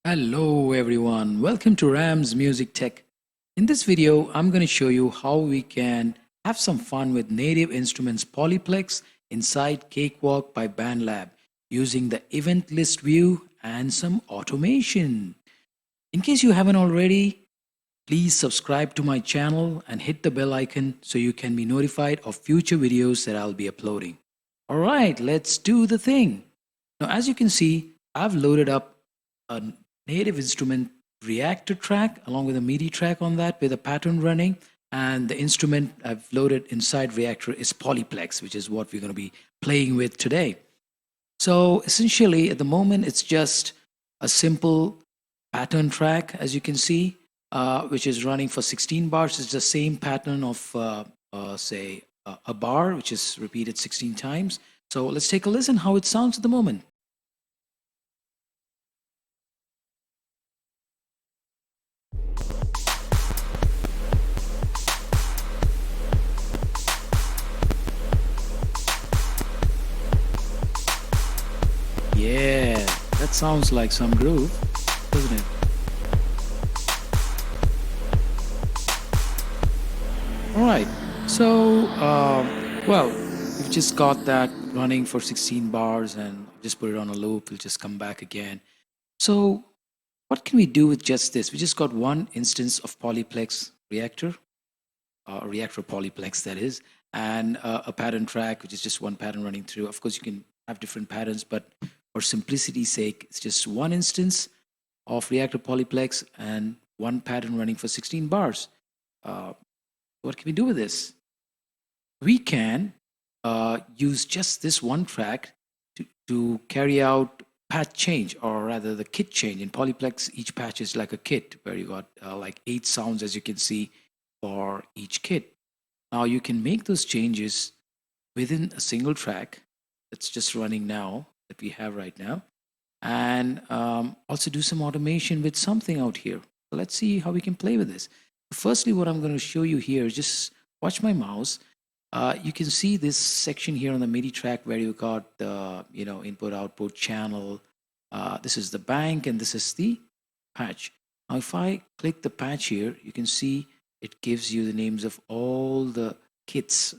Hello everyone, welcome to Ram's Music Tech. In this video, I'm going to show you how we can have some fun with native instruments Polyplex inside Cakewalk by Bandlab using the event list view and some automation. In case you haven't already, please subscribe to my channel and hit the bell icon so you can be notified of future videos that I'll be uploading. Alright, let's do the thing. Now as you can see, I've loaded up a native instrument reactor track along with a MIDI track on that with a pattern running, and the instrument I've loaded inside reactor is Polyplex, which is what we're going to be playing with today. So essentially at the moment it's just a simple pattern track, as you can see, which is running for 16 bars. It's the same pattern of say a bar which is repeated 16 times. So let's take a listen how it sounds at the moment. Yeah, that sounds like some groove, doesn't it? Alright, so, well, we've just got that running for 16 bars and just put it on a loop. We'll just come back again. So, what can we do with just this? We just got one instance of Polyplex reactor, reactor Polyplex that is, and a pattern track, which is just one pattern running through. Of course, you can have different patterns, but for simplicity's sake, it's just one instance of reactor Polyplex and one pattern running for 16 bars. What can we do with this? We can use just this one track to carry out patch change, or rather the kit change. In Polyplex, each patch is like a kit where you got like 8 sounds, as you can see, for each kit. Now you can make those changes within a single track that's just running now, that we have right now, and also do some automation with something out here. So let's see how we can play with this. Firstly, what I'm going to show you here is just watch my mouse. You can see this section here on the MIDI track where you got the input output channel. This is the bank and this is the patch. Now if I click the patch here, you can see it gives you the names of all the kits,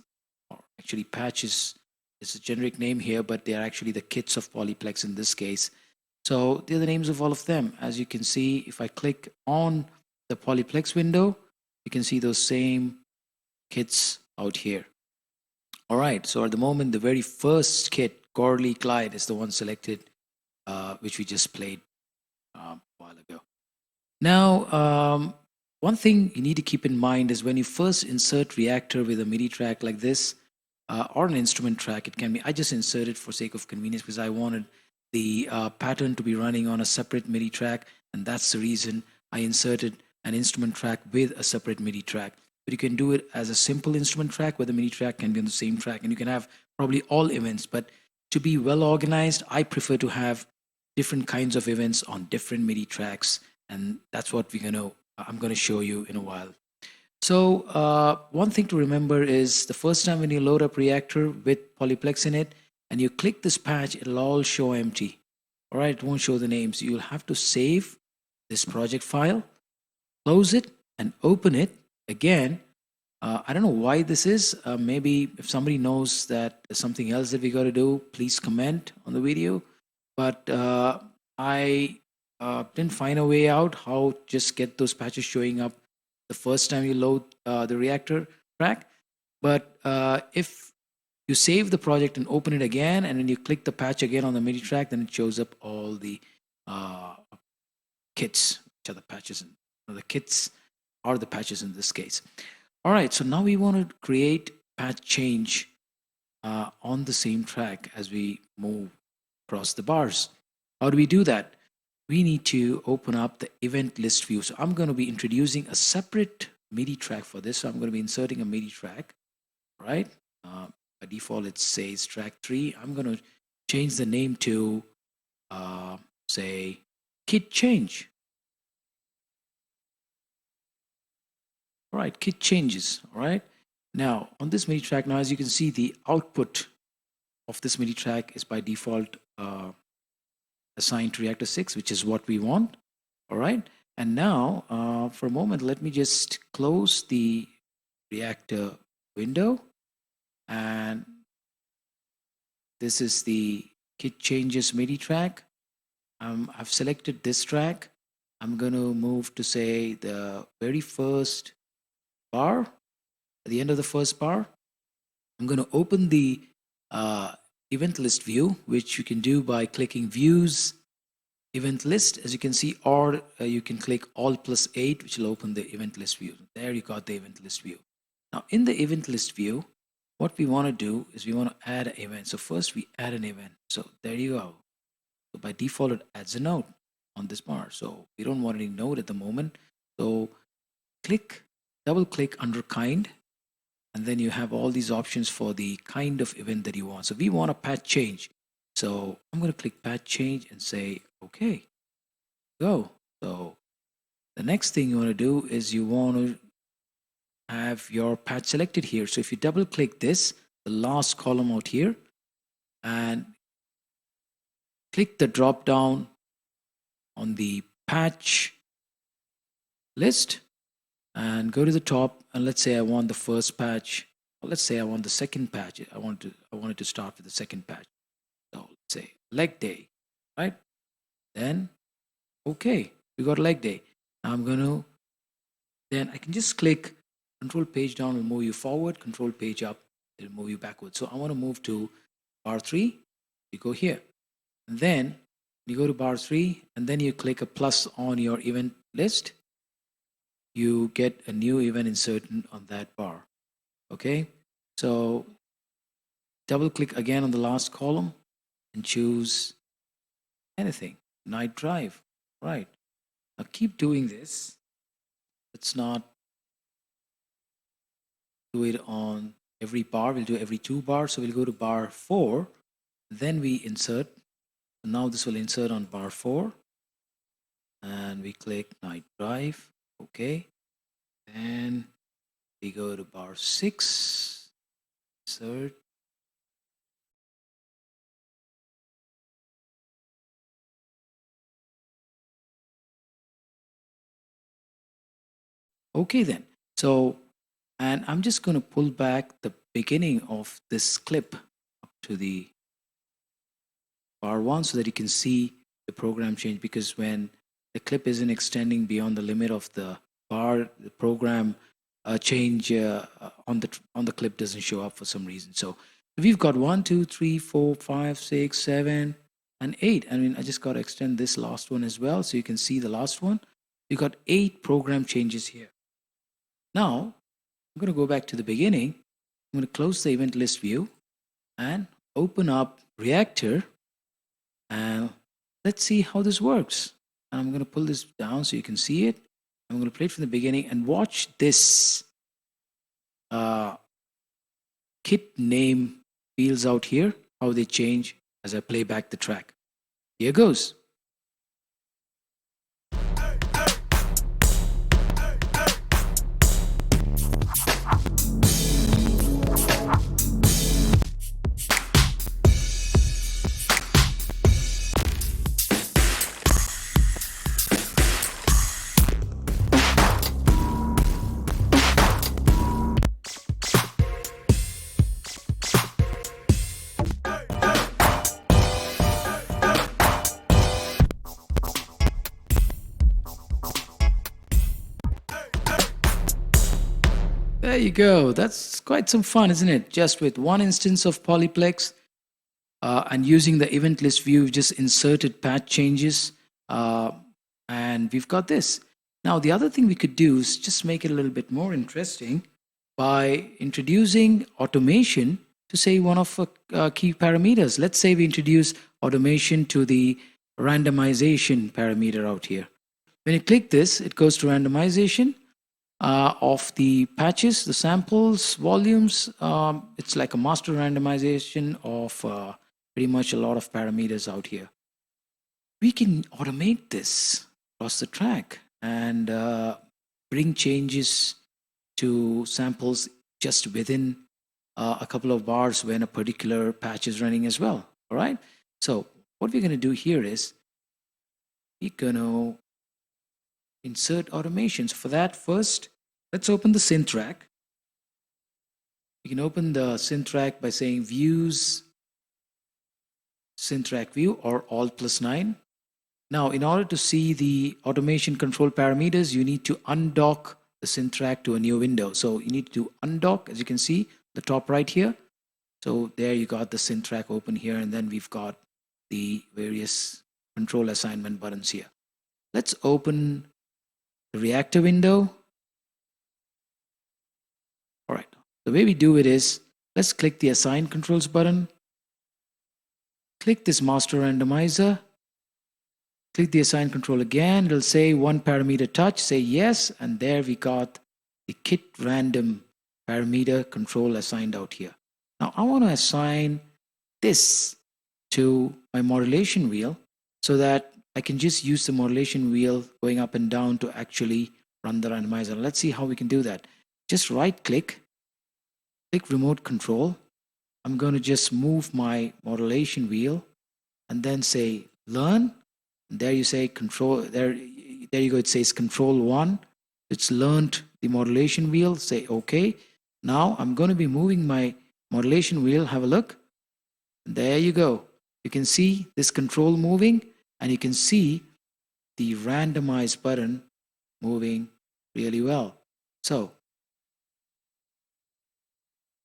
or actually patches is a generic name here, but they are actually the kits of Polyplex in this case. So they're the names of all of them. As you can see, if I click on the Polyplex window, you can see those same kits out here. All right, so at the moment, the very first kit, Corley Clyde, is the one selected, which we just played a while ago. Now, one thing you need to keep in mind is when you first insert reactor with a MIDI track like this, or an instrument track, it can be, I just inserted for sake of convenience because I wanted the pattern to be running on a separate MIDI track, and that's the reason I inserted an instrument track with a separate MIDI track. But you can do it as a simple instrument track where the MIDI track can be on the same track, and you can have probably all events. But to be well organized, I prefer to have different kinds of events on different MIDI tracks, and that's what I'm going to show you in a while. So one thing to remember is the first time when you load up reactor with Polyplex in it and you click this patch, it'll all show empty. All right, it won't show the names. You'll have to save this project file, close it, and open it again. I don't know why this is. Maybe if somebody knows that there's something else that we got to do, please comment on the video. But I didn't find a way out how to just get those patches showing up the first time you load the reactor track. But if you save the project and open it again, and then you click the patch again on the MIDI track, then it shows up all the kits, which are the patches. The kits are the patches in this case. All right, so now we want to create patch change on the same track as we move across the bars. How do we do that? We need to open up the event list view. So I'm going to be introducing a separate MIDI track for this. So I'm going to be inserting a MIDI track, right? By default, it says track 3. I'm going to change the name to, say, kit change. All right, kit changes. All right. Now, on this MIDI track, now as you can see, the output of this MIDI track is by default assigned to reactor 6, which is what we want. All right. And now, for a moment, let me just close the reactor window. And this is the kit changes MIDI track. I've selected this track. I'm going to move to, say, the very first bar, at the end of the first bar. I'm going to open the event list view, which you can do by clicking Views, Event List, as you can see, or you can click Alt+8, which will open the event list view. There you got the event list view. Now, in the event list view, what we want to do is we want to add an event. So first we add an event. So there you go. So by default, it adds a node on this bar. So we don't want any node at the moment. So double click under kind, and then you have all these options for the kind of event that you want. So we want a patch change. So I'm going to click patch change and say, okay, go. So the next thing you want to do is you want to have your patch selected here. So if you double click this, the last column out here, and click the drop down on the patch list and go to the top, and let's say I want the first patch, or let's say I want the second patch. I wanted to start with the second patch. So let's say leg day, right? Then okay, we got leg day. Now then I can just click control page down, will move you forward, control page up, it'll move you backwards. So I want to move to bar 3, you go here. And then you go to bar 3, and then you click a plus on your event list. You get a new event inserted on that bar. Okay, so double click again on the last column and choose anything, night drive. Right, now keep doing this. Let's not do it on every bar, we'll do every 2 bars. So we'll go to bar 4, then we insert. Now this will insert on bar 4, and we click night drive. Okay, and we go to bar 6, insert. Okay then, so, and I'm just going to pull back the beginning of this clip up to the bar 1 so that you can see the program change, because when the clip isn't extending beyond the limit of the bar, the program change on the clip doesn't show up for some reason. So we've got 1, 2, 3, 4, 5, 6, 7, and 8. I mean, I just got to extend this last one as well so you can see the last one. You got 8 program changes here. Now I'm going to go back to the beginning. I'm going to close the event list view and open up Reactor, and let's see how this works. And I'm going to pull this down so you can see it. I'm going to play it from the beginning and watch this kit name fields out here, how they change as I play back the track. Here goes. There you go. That's quite some fun, isn't it? Just with one instance of Polyplex and using the event list view, we've just inserted patch changes and we've got this. Now, the other thing we could do is just make it a little bit more interesting by introducing automation to, say, one of key parameters. Let's say we introduce automation to the randomization parameter out here. When you click this, it goes to randomization of the patches, the samples, volumes. It's like a master randomization of pretty much a lot of parameters out here. We can automate this across the track and bring changes to samples just within a couple of bars when a particular patch is running as well. All right. So what we're going to do here is we're going to insert automations. For that, first, let's open the synth track. You can open the synth track by saying Views, Synth track View, or Alt+9. Now, in order to see the automation control parameters, you need to undock the synth track to a new window. So you need to undock, as you can see, the top right here. So there you got the synth track open here, and then we've got the various control assignment buttons here. Let's open the reactor window. All right, the way we do it is, let's click the Assign Controls button, click this Master Randomizer, click the Assign Control again. It'll say one parameter touch, say yes, and there we got the kit random parameter control assigned out here. Now I want to assign this to my modulation wheel so that I can just use the modulation wheel going up and down to actually run the randomizer. Let's see how we can do that. Just right click, click remote control. I'm going to just move my modulation wheel and then say learn. And there you say control, there you go, it says control 1. It's learned the modulation wheel, say okay. Now I'm going to be moving my modulation wheel, have a look. There you go. You can see this control moving, and you can see the randomize button moving really well. So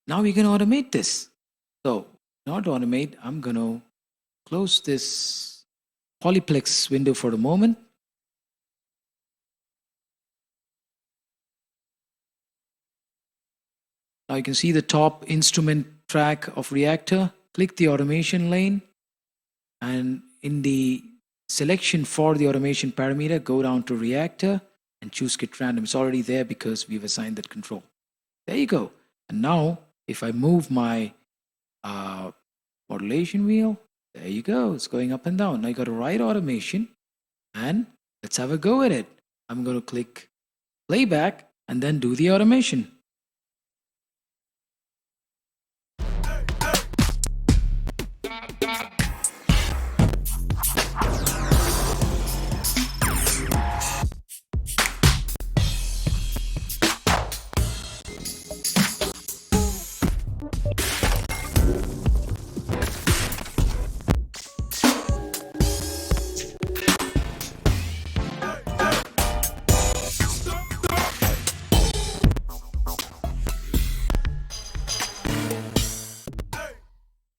now we can automate this. So in order to automate, I'm going to close this Polyplex window for the moment. Now you can see the top instrument track of reactor. Click the automation lane, and in the selection for the automation parameter, go down to reactor and choose kit random. It's already there because we've assigned that control. There you go. And now if I move my modulation wheel, there you go. It's going up and down. Now you got to write automation, and let's have a go at it. I'm going to click playback and then do the automation.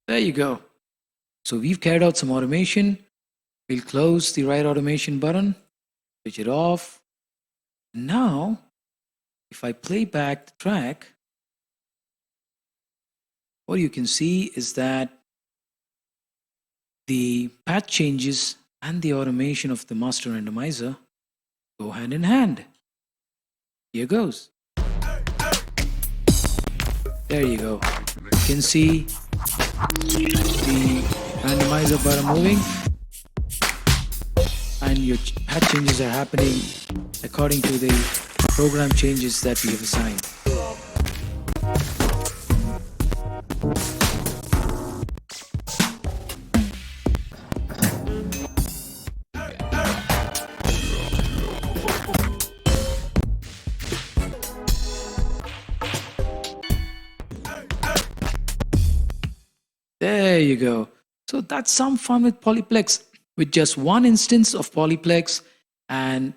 There you go. So we've carried out some automation. We'll close the write automation button, switch it off. Now, if I play back the track, what you can see is that the patch changes and the automation of the master randomizer go hand in hand. Here goes. There you go. You can see the randomizer button moving, and your patch changes are happening according to the program changes that we have assigned. There you go. So that's some fun with Polyplex, with just one instance of Polyplex. And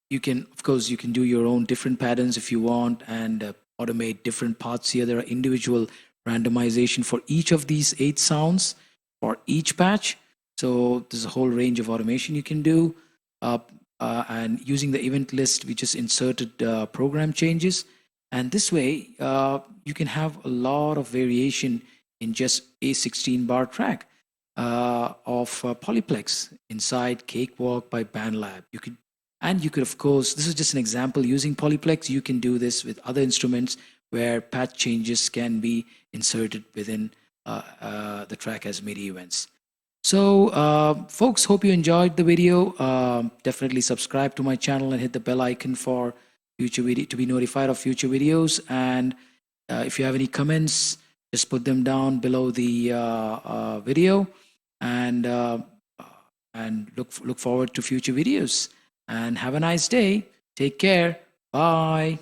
you can, of course, you can do your own different patterns if you want, and automate different parts here. There are individual randomization for each of these 8 sounds for each patch. So there's a whole range of automation you can do. And using the event list, we just inserted program changes. And this way, you can have a lot of variation in just a 16-bar track of Polyplex inside Cakewalk by Bandlab. You could, of course, this is just an example using Polyplex. You can do this with other instruments where patch changes can be inserted within the track as MIDI events. So, folks, hope you enjoyed the video. Definitely subscribe to my channel and hit the bell icon for future video to be notified of future videos. And if you have any comments, just put them down below the video, and look forward to future videos. and have a nice day. Take care. Bye.